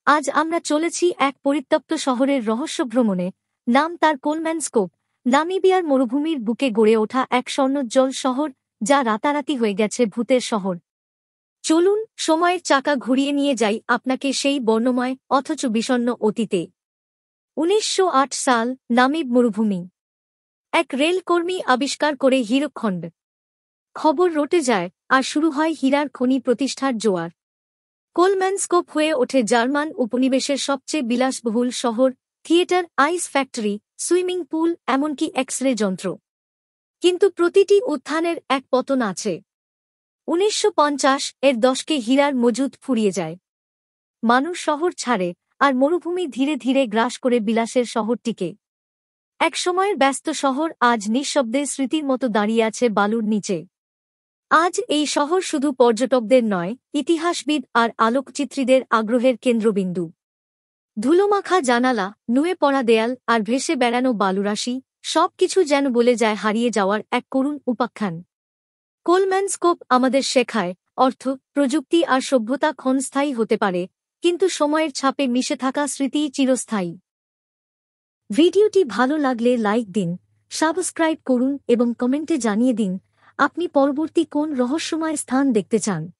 আজ আমরা চলেছি এক পরিত্যক্ত শহরের রহস্য ভ্রমণে। নাম তার কোলম্যানস্কোপ, নামিবিয়ার মরুভূমির বুকে গড়ে ওঠা এক স্বর্ণোজ্জ্বল শহর, যা রাতারাতি হয়ে গেছে ভূতের শহর। চলুন সময়ের চাকা ঘুরিয়ে নিয়ে যাই আপনাকে সেই বর্ণময় অথচ বিষণ্ণ অতীতে। ১৯০৮ সাল, নামিব মরুভূমি। এক রেলকর্মী আবিষ্কার করে হীরকখণ্ড। খবর রটে যায়, আর শুরু হয় হীরার খনি প্রতিষ্ঠার জোয়ার। কোলম্যানস্কোপ হয়ে ওঠে জার্মান উপনিবেশের সবচেয়ে বিলাসবহুল শহর, theatre, ice factory, swimming pool, এমনকি এক্স-রে যন্ত্র। কিন্তু প্রতিটি উত্থানের এক পতন আছে। ১৯৫০-এর দশকে হীরার মজুদ ফুরিয়ে যায়। মানুষ শহর ছাড়ে, আর মরুভূমি ধীরে ধীরে গ্রাস করে বিলাসের শহরটিকে। এক সময়ের ব্যস্ত শহর আজ নিঃশব্দে স্মৃতির মতো দাঁড়িয়ে আছে বালুর নিচে। আজ এই শহর শুধু পর্যটকদের নয়, ইতিহাসবিদ আর আলোকচিত্রীদের আগ্রহের কেন্দ্রবিন্দু। ধুলোমাখা জানালা, নুয়ে পড়া দেয়াল আর ভেসে বেড়ানো বালুরাশি, সবকিছু যেন বলে যায় হারিয়ে যাওয়ার এক করুণ উপাখ্যান। কোলম্যানস্কোপ আমাদের শেখায়, অর্থ, প্রযুক্তি আর সভ্যতা ক্ষণস্থায়ী হতে পারে, কিন্তু সময়ের ছাপে মিশে থাকা স্মৃতিই চিরস্থায়ী। ভিডিওটি ভালো লাগলে লাইক দিন, সাবস্ক্রাইব করুন এবং কমেন্টে জানিয়ে দিন আপনি পরবর্তী কোন রহস্যময় স্থান দেখতে চান।